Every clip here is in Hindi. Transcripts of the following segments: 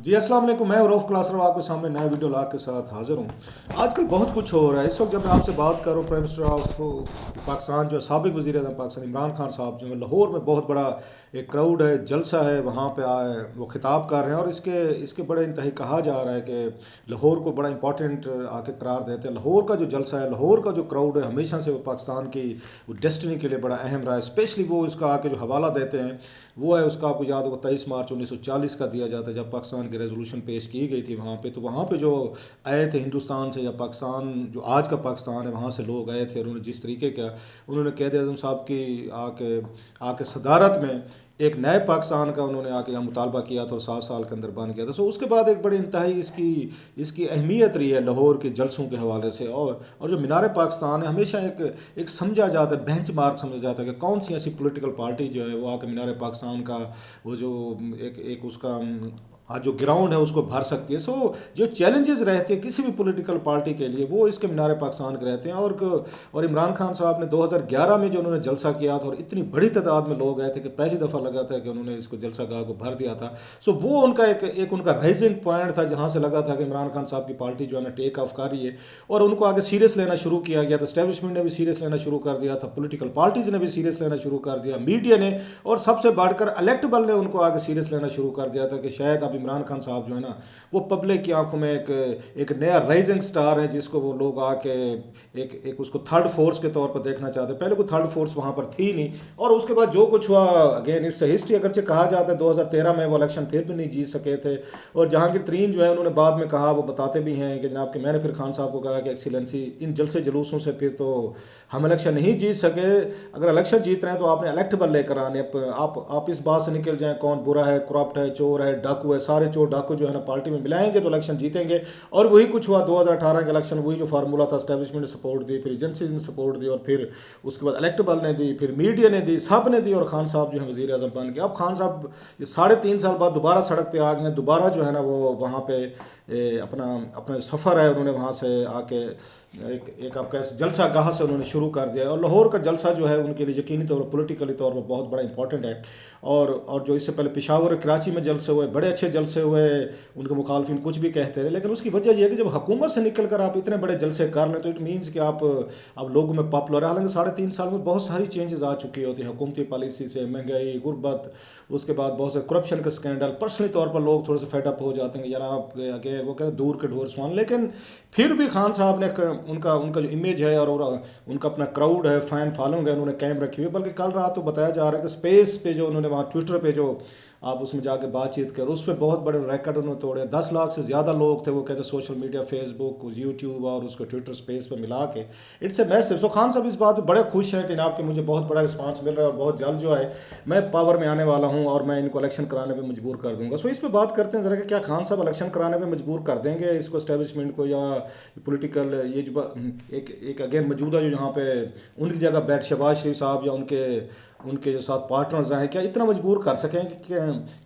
जी अस्सलाम वालेकुम। मैं रऊफ़ क्लासर आपके सामने नया वीडियो ला के साथ हाज़िर हूँ। आजकल बहुत कुछ हो रहा है। इस वक्त जब मैं आपसे बात कर रहा हूँ, प्राइम मिनिस्टर ऑफ पाकिस्तान जो साबिक़ वज़ीर आज़म पाकिस्तान इमरान खान साहब जो है, लाहौर में बहुत बड़ा एक क्राउड है, जलसा है, वहाँ पे आए वो खिताब कर रहे हैं और इसके इसके बड़े इंतही कहा जा रहा है कि लाहौर को बड़ा इंपॉर्टेंट आके करार देते हैं। लाहौर का जो जलसा है, लाहौर का जो क्राउड है, हमेशा से वो पाकिस्तान की डेस्टिनी के लिए बड़ा अहम रहा है। स्पेशली वो इसका आके जो हवाला देते हैं वो है, उसका आपको याद होगा 23 मार्च 1940 का दिया जाता है, जब पाकिस्तान की रेजोल्यूशन पेश की गई थी वहाँ पे। तो वहाँ पे जो आए थे हिंदुस्तान से या पाकिस्तान जो आज का पाकिस्तान है वहाँ से लोग आए थे और उन्होंने जिस तरीके का उन्होंने क़ायद आज़म साहब की आके आके सदारत में एक नए पाकिस्तान का उन्होंने आके यहाँ मुतालबा किया था और 7 साल के अंदर बन गया था। सो उसके बाद एक बड़ी इंतहाई इसकी इसकी अहमियत रही है लाहौर के जलसों के हवाले से। और जो मीनार पाकिस्तान है, हमेशा एक समझा जाता है, बेंच मार्क समझा जाता है कि कौन सी ऐसी पॉलिटिकल पार्टी जो है वो आके मीनार पाकिस्तान का वो जो एक एक उसका आज जो ग्राउंड है उसको भर सकती है। सो जो चैलेंजेस रहते हैं किसी भी पॉलिटिकल पार्टी के लिए वो इसके मीनार पाकिस्तान के रहते हैं। और इमरान खान साहब ने 2011 में जो उन्होंने जलसा किया था और इतनी बड़ी तादाद में लोग आए थे कि पहली दफ़ा लगा था कि उन्होंने इसको जलसा गाह को भर दिया था। सो वो उनका एक उनका राइजिंग पॉइंट था जहाँ से लगा था कि इमरान खान साहब की पार्टी जो है ना टेक ऑफ कर रही है और उनको आगे सीरियस लेना शुरू किया गया था। इस्टेब्लिशमेंट ने भी सीरियस लेना शुरू कर दिया था, पॉलिटिकल पार्टीज़ ने भी सीरियस लेना शुरू कर दिया, मीडिया ने, और सबसे बढ़कर इलेक्टेबल ने उनको आगे सीरियस लेना शुरू कर दिया था कि शायद अब इमरान खान साहब जो है ना वो पब्लिक की आंखों में एक नया राइजिंग स्टार है जिसको वो लोग आके एक उसको थर्ड फोर्स के तौर पर देखना चाहते हैं। पहले कोई थर्ड फोर्स वहाँ पर थी नहीं और उसके बाद जो कुछ हुआ, अगेन इट्स हिस्ट्री। अगरचे कहा जाता है 2013 में वो इलेक्शन फिर भी नहीं जीत सके थे और जहांगीर तरीन जो है उन्होंने बाद में कहा, वो बताते भी हैं कि जनाब कि मैंने फिर खान साहब को कहा कि एक्सीलेंसी इन जलसे जुलूसों से फिर तो हम इलेक्शन नहीं जीत सके। अगर इलेक्शन जीत रहे हैं तो आपने इलेक्टेबल लेकर आने। आप इस बात से निकल जाएं कौन बुरा है, करप्ट है, चोर है, डाकू है, सारे चोर डाकू जो है ना पार्टी में मिलाएंगे तो इलेक्शन जीतेंगे। और वही कुछ हुआ 2018 के इलेक्शन, वही जो फार्मूला था, एस्टेब्लिशमेंट ने सपोर्ट दी, फिर एजेंसीज ने सपोर्ट दी और फिर उसके बाद इलेक्टेबल ने दी, फिर मीडिया ने दी, सब ने दी और खान साहब जो है वज़ीर आज़म बन गए। अब खान साहब ये 3.5 साल बाद दोबारा सड़क पे आ गए हैं, दोबारा जो है ना वो वहाँ पे अपना अपना सफ़र है उन्होंने वहाँ से आके एक आपका जलसा गाह से उन्होंने शुरू कर दिया। और लाहौर का जलसा जो है उनके लिए यकीनी तौर पर पॉलिटिकली तौर पर बहुत बड़ा इंपॉर्टेंट है। और जो इससे पहले पेशावर कराची में जलसे हुए, बड़े अच्छे जलसे हुए, उनके मुखालफिन कुछ भी कहते रहे, लेकिन उसकी वजह यह है कि जब हुकूमत से निकल कर आप इतने बड़े जलसे कर लें तो इट मीन्स कि आप अब लोगों में पॉपुलर है। हालांकि 3.5 साल में बहुत सारी चेंजेस आ चुकी होती हैं हुकूमती पॉलिसी से, महंगाई, गुर्बत, उसके बाद बहुत से करप्शन का स्कैंडल। पर्सनली तौर पर लोग थोड़े से फेडअप हो जाते हैं कि यार आप आगे वो कहते दूर के ढोर सुहान। लेकिन फिर भी खान साहब ने उनका उनका जो इमेज है और उनका अपना क्राउड है, फैन फॉलोइंग है, उन्होंने कायम रखी हुई है। बल्कि कल रात तो बताया जा रहा है कि स्पेस पे जो उन्होंने वहाँ ट्विटर पे जो आप उसमें जाके बातचीत कर, उस पर बहुत बड़े रिकॉर्ड उन्होंने तोड़े। 10 लाख से ज़्यादा लोग थे वो कहते सोशल मीडिया, फेसबुक, यूट्यूब और उसको ट्विटर स्पेस पर मिला के। It's a massive. So Khan साहब इस बात पर बड़े खुश हैं कि जनाब कि मुझे बहुत बड़ा रिस्पांस मिल रहा है और बहुत जल्द जो है मैं पावर में आने वाला हूँ और मैं इनको इलेक्शन कराने पर मजबूर कर दूंगा। सो इस पर बात करते हैं ज़रा कि क्या खान साहब इलेक्शन कराने पर मजबूर कर देंगे इसको, इस्टेब्लिशमेंट को, या पॉलिटिकल ये जो एक अगेन मौजूदा जो यहाँ पे उनकी जगह बैठ शहबाज शरीफ साहब या उनके उनके जो साथ पार्टनर्स हैं, क्या इतना मजबूर कर सकें कि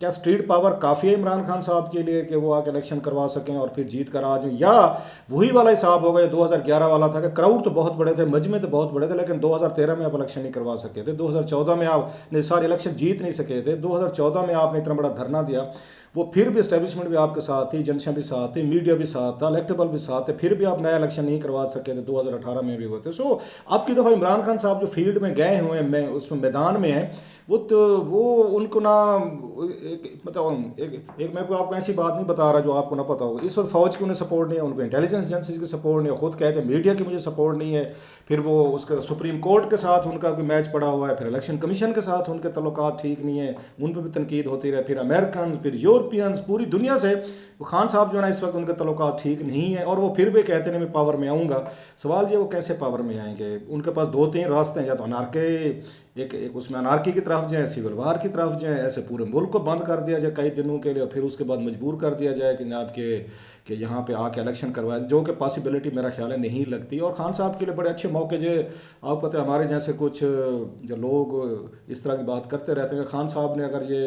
क्या स्ट्रीट पावर काफ़ी है इमरान खान साहब के लिए कि वो आके इलेक्शन करवा सकें और फिर जीत कर आ जाएं, या वही वाला हिसाब होगा 2011 वाला था कि क्राउड तो बहुत बड़े थे, मजमे तो बहुत बड़े थे, लेकिन 2013 में आप इलेक्शन नहीं करवा सके थे, 2014 में आपने सारे इलेक्शन जीत नहीं सके थे, 2014 में आपने इतना बड़ा धरना दिया, वो फिर भी इस्टेब्लिशमेंट भी आपके साथ थी, जनशन भी साथ थी, मीडिया भी साथ था, इलेक्टेबल भी साथ थे, फिर भी आप नया इलेक्शन नहीं करवा सके थे, 2018 में भी हुए थे। सो अब की दफ़ा इमरान खान साहब जो फील्ड में गए हुए हैं, मैं उसमें मैदान में है, वो उनको ना मतलब एक मैं कोई आपको ऐसी बात नहीं बता रहा जो आपको ना पता होगा। इस वक्त फ़ौज की उन्हें सपोर्ट नहीं है, उनको इंटेलिजेंस एजेंसीज की सपोर्ट नहीं है, खुद कहते हैं मीडिया की मुझे सपोर्ट नहीं है, फिर वो उसके सुप्रीम कोर्ट के साथ उनका कोई मैच पड़ा हुआ है, फिर इलेक्शन कमीशन के साथ उनके तल्लुकात ठीक नहीं है, उन पर भी तनकीद होती रहे, फिर अमेरिकन, फिर यूरोपियंस, पूरी दुनिया से वो खान साहब जो है ना इस वक्त उनके तल्लुकात ठीक नहीं है और वो फिर भी कहते हैं मैं पावर में आऊँगा। सवाल ये वो कैसे पावर में आएंगे? उनके पास 2-3 रास्ते हैं, या तो अनारके एक उसमें अनारकी की तरफ जाए, सिविल वार की तरफ जाए, ऐसे पूरे मुल्क को बंद कर दिया जाए कई दिनों के लिए, फिर उसके बाद मजबूर कर दिया जाए कि जनाब कि यहाँ पे आके इलेक्शन करवाए, जो कि पॉसिबिलिटी मेरा ख्याल है नहीं लगती। और खान साहब के लिए बड़े अच्छे मौके जो आपको पता है हमारे जैसे कुछ जो लोग इस तरह की बात करते रहते हैं कि खान साहब ने अगर ये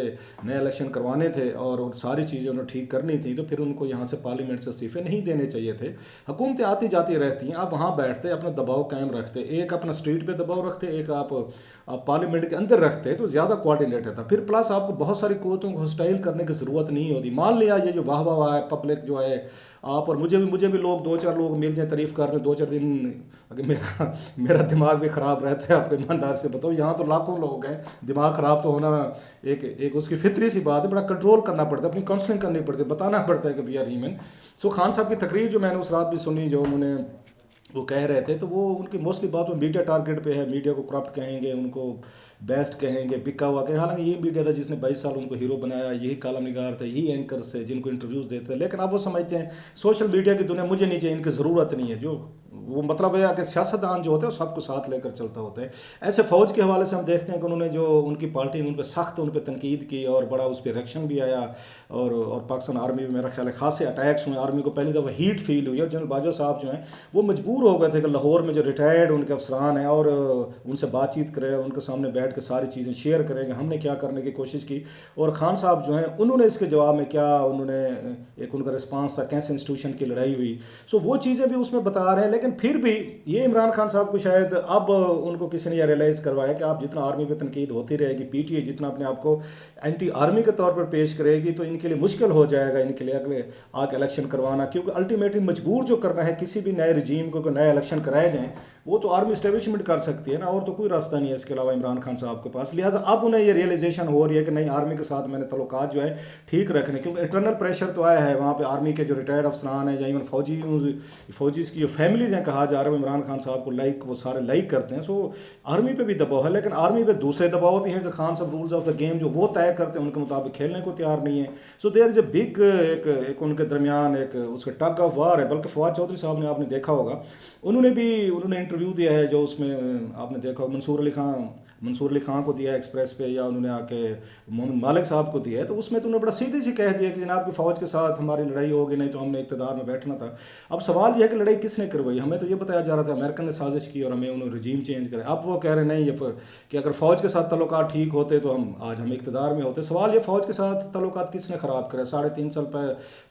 नए इलेक्शन करवाने थे और सारी चीज़ें उन्हें ठीक करनी थी तो फिर उनको यहाँ से पार्लियामेंट से इस्तीफे नहीं देने चाहिए थे। हुकूमतें आती जाती रहती हैं, आप वहाँ बैठते अपना दबाव कायम रखते, एक अपना स्ट्रीट पे दबाव रखते, एक आप पार्लियामेंट के अंदर रखते तो ज़्यादा कोऑर्डिनेटेड था। फिर प्लस आपको बहुत सारी कुव्वतों को हॉस्टाइल करने की ज़रूरत नहीं होती। मान लिया ये जो वाह वाह वाह है पब्लिक जो है, आप और मुझे भी लोग 2-4 लोग मिल जाए तारीफ़ कर दें 2-4 दिन, अगर मेरा मेरा दिमाग भी ख़राब रहता है, आपको ईमानदार से बताओ। यहाँ तो लाखों लोग हैं, दिमाग ख़राब तो होना एक एक उसकी फितरी सी बात है। बड़ा कंट्रोल करना पड़ता है, अपनी काउंसलिंग करनी पड़ती है, बताना पड़ता है कि वी आर ह्यूमन। सो खान साहब की तकरीर जो मैंने उस रात भी सुनी, जो उन्होंने वो कह रहे थे, तो वो उनकी मोस्टली बात वो मीडिया टारगेट पे है। मीडिया को करप्ट कहेंगे, उनको बेस्ट कहेंगे, बिका हुआ कहें। हालांकि यही मीडिया था जिसने 22 साल उनको हीरो बनाया, यही कालम निगार थे, यही एंकर्स है जिनको इंटरव्यूज़ देते हैं। लेकिन अब वो समझते हैं सोशल मीडिया की दुनिया मुझे नहीं चाहिए, इनकी ज़रूरत नहीं है। जो वो मतलब है कि सियासतदान जो होते हैं वो सबको साथ लेकर चलता होता है। ऐसे फ़ौज के हवाले से हम देखते हैं कि उन्होंने जो उनकी पार्टी ने उन पर सख्त उन पर तनकीद की और बड़ा उस पर रिएक्शन भी आया। और पाकिस्तान आर्मी में मेरा ख्याल है खासे अटैक्स हुए। आर्मी को पहली दफ़ा हीट फील हुई और जनरल बाजवा साहब जो हैं वो मजबूर हो गए थे कि लाहौर में जो रिटायर्ड उनके अफसरान हैं और उनसे बातचीत करें, उनके सामने बैठ के सारी चीज़ें शेयर करेंगे, हमने क्या करने की कोशिश की। और खान साहब जो हैं उन्होंने इसके जवाब में क्या उन्होंने एक उनका रिस्पांस था, कैसे इंस्टीट्यूशन की लड़ाई हुई। सो वो चीज़ें भी उसमें बता रहे हैं। लेकिन फिर भी ये इमरान खान साहब को शायद अब उनको किसी ने यह रियलाइज़ करवाया कि आप जितना आर्मी पे तनकीद होती रहेगी, पीटीआई जितना अपने आप को एंटी आर्मी के तौर पर पेश करेगी, तो इनके लिए मुश्किल हो जाएगा इनके लिए अगले आके इलेक्शन करवाना। क्योंकि अल्टीमेटली मजबूर जो करना है किसी भी नए रजीम को नए इलेक्शन कराए जाएँ, वो तो आर्मी इस्टेब्लिशमेंट कर सकती है ना, और तो कोई रास्ता नहीं है इसके अलावा इमरान खान साहब के पास। लिहाजा अब उन्हें ये रियलाइजेशन हो रही है कि नहीं, आर्मी के साथ मैंने तल्लुकात जो है ठीक रखने, क्योंकि इंटरनल प्रेशर तो आया है वहाँ पे। आर्मी के जो रिटायर्ड अफसरान हैं या इवन फौजीज़ की जो फैमिलीज़ हैं, कहा जा रहा है इमरान खान साहब को वो सारे लाइक करते हैं। सो आर्मी पे भी दबाव है, लेकिन आर्मी पे दूसरे दबाव भी है कि खान साहब रूल्स ऑफ द गेम जो वो तय करते हैं उनके मुताबिक खेलने को तैयार नहीं है। So there is a big एक उनके दरमियान एक उसके टग ऑफ वार है। बल्कि फवाद चौधरी साहब ने आपने देखा होगा, उन्होंने इंटरव्यू दिया है, जो उसमें आपने देखा होगा मंसूर अली खां को दिया है एक्सप्रेस पे, या उन्होंने आके मोहम्मद मालिक साहब को दिया है। तो उसमें तो उन्होंने बड़ा सीधे से कह दिया कि जनाब की फ़ौज के साथ हमारी लड़ाई होगी नहीं तो हमने इक़्तिदार में बैठना था। अब सवाल यह है कि लड़ाई किसने करवाई? हमें तो ये बताया जा रहा था अमेरिकन ने साजिश की और हमें उन्होंने रजीम चेंज करे। अब वो कह रहे नहीं कि अगर फ़ौज के साथ तल्लुकात ठीक होते तो हम इक़्तिदार में होते। सवाल ये फ़ौज के साथ तल्लुकात किसने ख़राब करे? 3.5 साल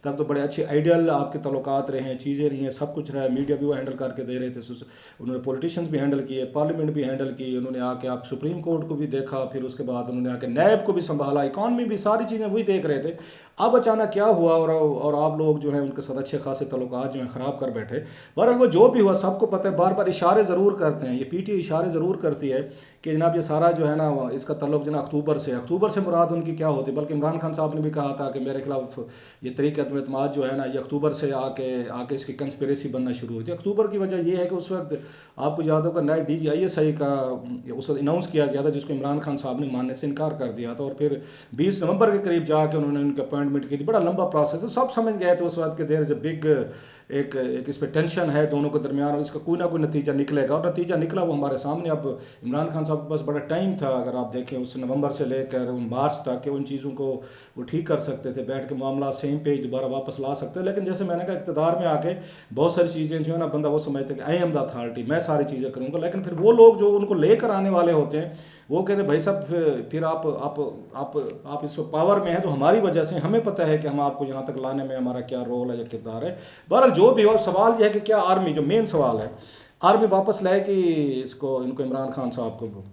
तक तो बड़े अच्छे आइडियल आपके तल्लुकात रहे हैं, चीज़ें रही हैं, सब कुछ रहा है। मीडिया भी वो हैंडल करके दे रहे थे, उन्होंने पॉलिटिशियंस भी हैंडल किए, पार्लियामेंट भी हैंडल की, उन्होंने आके आप सुप्रीम कोर्ट को भी देखा, फिर उसके बाद उन्होंने आके नैब को भी संभाला, इकॉनमी भी, सारी चीज़ें वही देख रहे थे। अब अचानक क्या हुआ और आप लोग जो है उनके साथ अच्छे खासे तल्लुकात जो हैं ख़राब कर बैठे। बहरहाल वो जो भी हुआ सबको पता है, बार बार इशारे ज़रूर करते हैं, ये पीटीआई इशारे ज़रूर करती है कि जनाब ये सारा जो है ना इसका तल्लुक जना अक्टूबर से मुराद उनकी क्या होती है। बल्कि इमरान खान साहब ने भी कहा था कि मेरे खिलाफ ये तरीक़े एतमाद जो है ना ये अक्टूबर से आके इसकी कंस्पिरेसी बनना शुरू हुई थी। अक्टूबर की वजह ये है कि उस वक्त आपको याद होगा नए DGISI का उस वक्त अनाउंस किया गया था, जिसको इमरान खान साहब ने मानने से इनकार कर दिया था। और फिर 20 नवंबर के करीब जाके उन्होंने उनकी अपॉइंटमेंट की थी। बड़ा लंबा प्रोसेस है, सब समझ गए थे उस वक्त के देर से बिग एक इस पर टेंशन है दोनों के दरमियान और इसका कोई ना कोई नतीजा निकलेगा। और नतीजा निकला वो हमारे सामने। अब इमरान खान साहब के पास बड़ा टाइम था, अगर आप देखें उस नवंबर से लेकर मार्च तक के उन चीज़ों को वो ठीक कर सकते थे, बैठ के मामला सेम पेज दोबारा वापस ला सकते हैं। लेकिन जैसे मैंने कहा इक़्तिदार में आके बहुत सारी चीज़ें जो है ना बंदा वो समझते कि आई एम द अथॉरिटी, मैं सारी चीज़ें करूँगा। लेकिन फिर वो लोग जो उनको लेकर आने वाले होते हैं वो कहते हैं भाई साहब फिर आप इस पावर में हैं तो हमारी वजह से, हमें पता है कि हम आपको यहाँ तक लाने में हमारा क्या रोल है या किरदार है। बहरहाल जो भी हो, सवाल यह है कि क्या आर्मी, जो मेन सवाल है, आर्मी वापस लाएगी इनको इमरान खान साहब को,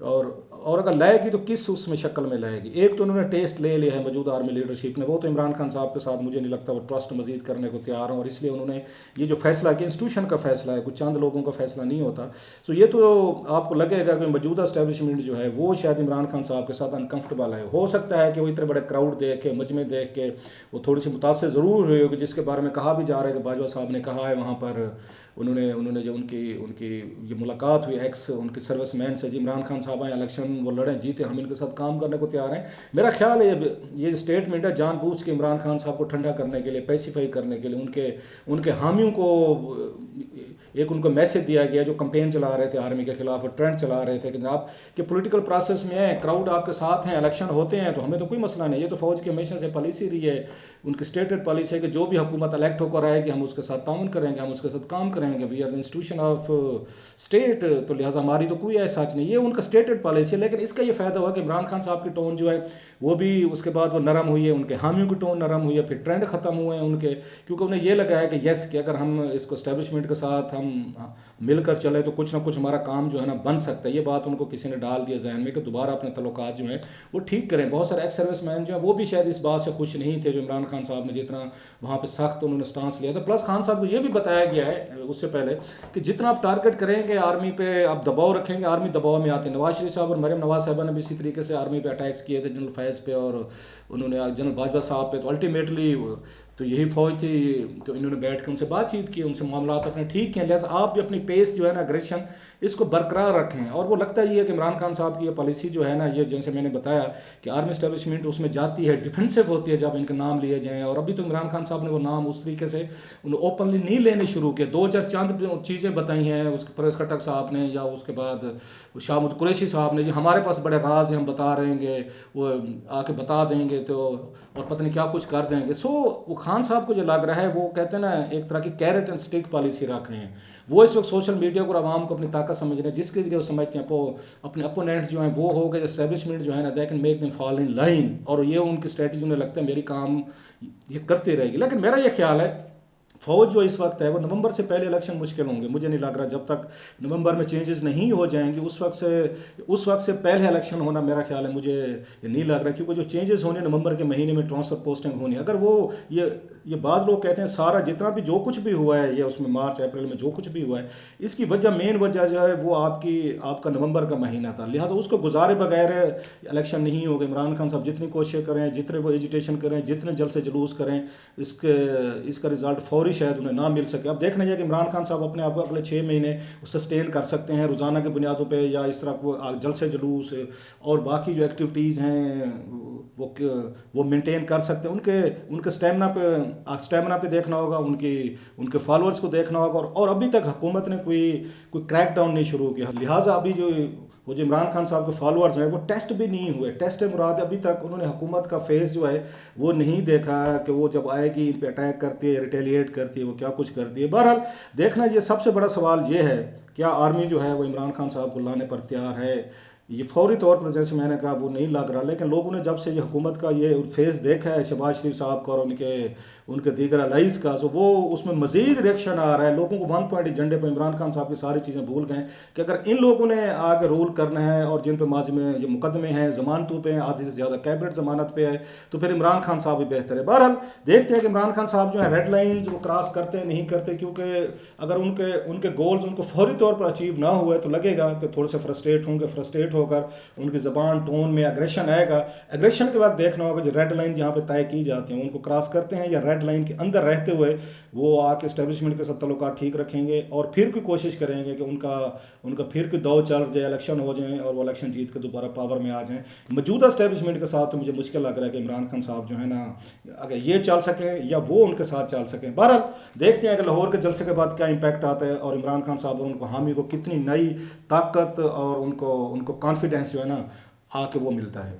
और अगर लाएगी तो किस उसमें शक्ल में लाएगी? एक तो उन्होंने टेस्ट ले लिया है मौजूदा आर्मी लीडरशिप ने, वो तो इमरान खान साहब के साथ मुझे नहीं लगता वो ट्रस्ट मजीद करने को तैयार हों, और इसलिए उन्होंने ये जो फैसला किया इंस्टीट्यूशन का फैसला है, कुछ चंद लोगों का फैसला नहीं होता। सो ये तो आपको लगेगा कि मौजूदा इस्टेब्लिशमेंट जो है वो शायद इमरान खान साहब के साथ अनकम्फर्टेबल है। हो सकता है कि वो इतने बड़े क्राउड देख के, मजमे देख के वो थोड़ी सी मुतासर ज़रूर हुई होगी, जिसके बारे में कहा भी जा रहा है कि बाजवा साहब ने कहा है वहाँ पर उन्होंने जो उनकी ये मुलाकात हुई उनके सर्विस मैन से, जी इमरान खान साहब आए, इलेक्शन वो लड़ें जीते, हम इनके साथ काम करने को तैयार हैं। मेरा ख्याल है ये स्टेटमेंट है जानबूझ के इमरान खान साहब को ठंडा करने के लिए, पैसिफाई करने के लिए, उनके हामियों को एक उनको मैसेज दिया गया जो कंपेन चला रहे थे आर्मी के खिलाफ, ट्रेंड चला रहे थे कि आप के पॉलिटिकल प्रोसेस में है, क्राउड आपके साथ हैं, इलेक्शन होते हैं तो हमें तो कोई मसला नहीं। ये तो फ़ौज की हमेशा से पॉलिसी रही है, उनकी स्टेटेड पॉलिसी है कि जो भी हुकूमत इलेक्ट होकर आएगी हम उसके साथ ताउन करेंगे, हम उसके साथ काम करेंगे, we are the institution of state, तो लिहाजा हमारी तो कोई ऐसा सच नहीं, ये उनका स्टेटेड पॉलिसी है। लेकिन इसका ये फ़ायदा हुआ कि इमरान खान साहब की टोन जो है वो भी उसके बाद वो नरम हुई है, उनके हामियों की टोन नरम हुई है, फिर ट्रेंड ख़त्म हुए हैं उनके, क्योंकि उन्हें ये लगा है कि यस कि अगर हम इसको इस्टेब्लिशमेंट के साथ हम मिलकर चले तो कुछ ना कुछ हमारा काम जो है ना बन सकता है। ये बात उनको किसी ने डाल दिया जहन में कि दोबारा अपने तल्लुकात जो हैं वो ठीक करें। बहुत सारे एक्स सर्विस मैन जो हैं वो भी शायद इस बात से खुश नहीं थे जो इमरान खान साहब ने जितना वहाँ पे सख्त उन्होंने स्टांस लिया था। प्लस खान साहब को ये भी बताया गया है उससे पहले कि जितना आप टारगेट करेंगे आर्मी पे, आप दबाव रखेंगे, आर्मी दबाव में आती है। नवाज शरीफ साहब और मरीम नवाज साहबा ने भी इसी तरीके से आर्मी पे अटैक्स किए थे, जनरल फैज़ पे और उन्होंने जनरल बाजवा साहब पे। तो अल्टीमेटली तो यही फौज थी, तो इन्होंने बैठ कर उनसे बातचीत की, उनसे मामला अपने ठीक हैं। लिहाजा आप भी अपनी पेस जो है ना अग्रेशन इसको बरकरार रखें। और वो लगता ही है कि इमरान खान साहब की ये पॉलिसी जो है ना, ये जैसे मैंने बताया कि आर्मी इस्टेब्लिशमेंट उसमें जाती है, डिफेंसिव होती है जब इनके नाम लिए जाएँ। और अभी तो इमरान खान साहब ने वो नाम उस तरीके से ओपनली नहीं लेने शुरू किए। दो चार चंद चीज़ें बताई हैं उसके परवेज़ खट्टक साहब ने या उसके बाद शाहमुद कुरैशी साहब ने, जी हमारे पास बड़े राज हैं, हम बता रहेंगे, वो आके बता देंगे तो और पता नहीं क्या कुछ कर देंगे। सो वो खान साहब को जो लग रहा है, वो कहते हैं ना एक तरह की कैरेट एंड स्टिक पॉलिसी रख रहे हैं। वो इस वक्त सोशल मीडिया को और आवाम को अपनी ताकत समझ रहे हैं, जिसके जरिए वो समझते हैं अपने अपोनेंट्स जो हैं वो हो गए एस्टेब्लिशमेंट जो है ना, they can make them fall in line. और ये उनकी स्ट्रेटजी उन्हें लगता है मेरी काम ये करती रहेगी। लेकिन मेरा ये ख्याल है फौज जो इस वक्त है वो नवंबर से पहले इलेक्शन मुश्किल होंगे। मुझे नहीं लग रहा जब तक नवंबर में चेंजेस नहीं हो जाएंगे उस वक्त से पहले इलेक्शन होना मेरा ख्याल है, मुझे ये नहीं लग रहा। क्योंकि जो चेंजेस होने नवंबर के महीने में ट्रांसफ़र पोस्टिंग होनी, अगर वो ये बाज़ लोग कहते हैं सारा जितना भी जो कुछ भी हुआ है ये उसमें मार्च अप्रैल में जो कुछ भी हुआ है, इसकी वजह मेन वजह जो है वो आपका नवंबर का महीना था। लिहाजा उसको गुजारे बगैर इलेक्शन नहीं होगा। इमरान खान साहब जितनी कोशिशें करें, जितने वो एजिटेशन करें, जितने जल्द से जुलूस करें, इसका रिजल्ट फौरी शायद उन्हें ना मिल सके। अब देखना है कि इमरान खान साहब अपने आप को अगले 6 महीने सस्टेन कर सकते हैं रोज़ाना की बुनियादों पे, या इस तरह को जलसे जुलूस और बाकी जो एक्टिविटीज़ हैं वो मेंटेन कर सकते हैं। उनके स्टेमिना पे देखना होगा, उनके फॉलोअर्स को देखना होगा। और अभी तक हुकूमत ने कोई क्रैक डाउन नहीं शुरू किया। लिहाजा अभी वो जो इमरान खान साहब के फॉलोअर्स हैं वो टेस्ट भी नहीं हुए। टेस्ट मुराद अभी तक उन्होंने हुकूमत का फेस जो है वो नहीं देखा कि वो जब आएगी इन पे अटैक करती है, रिटेलिएट करती है, वो क्या कुछ करती है। बहरहाल देखना, ये सबसे बड़ा सवाल ये है क्या आर्मी जो है वो इमरान खान साहब को लाने पर तैयार है। ये फौरी तौर पर जैसे मैंने कहा वो नहीं लग रहा, लेकिन लोगों ने जब से ये हुकूमत का ये फेस देखा है शहबाज शरीफ साहब का और उनके दीगर अलाइज का, तो वो उसमें मज़ीद रिएक्शन आ रहा है। लोगों को वन पॉइंट एजेंडे पर इमरान खान साहब की सारी चीज़ें भूल गए कि अगर इन लोगों ने आगे रूल करना है और जिन पर माजी में ये मुकदमे हैं, ज़मानतों पे हैं, आधे से ज़्यादा कैबिनेट ज़मानत पे है, तो फिर इमरान खान साहब भी बेहतर है। बहरहाल देखते हैं कि इमरान खान साहब जो है रेड लाइन्स वो क्रॉस करते हैं नहीं करते, क्योंकि अगर उनके गोल्स उनको फौरी तौर पर अचीव ना हुए तो लगेगा कि थोड़े से फ्रस्ट्रेट होकर उनकी ज़बान टोन में एग्रेशन आएगा। एग्रेशन के बाद देखना होगा जो रेड लाइन जहाँ पे तय की जाती हैं उनको क्रॉस करते हैं या रेड लाइन के अंदर रहते हुए वो आके इस्टेब्लिशमेंट के साथ तल्लुकात ठीक रखेंगे और फिर कोई कोशिश करेंगे कि उनका फिर कोई दौर चल जाए, इलेक्शन हो जाए और वो इलेक्शन जीत के दोबारा पावर में आ जाएँ। मौजूदा इस्टेब्लिशमेंट के साथ तो मुझे मुश्किल लग रहा है कि इमरान खान साहब जो है ना अगर ये चल सकें या वो उनके साथ चल सकें। बहरहाल देखते हैं कि लाहौर के जलसे के बाद क्या इम्पैक्ट आता है और इमरान खान साहब और उनको हामी को कितनी नई ताकत और उनको कॉन्फिडेंस जो है ना आके वो मिलता है।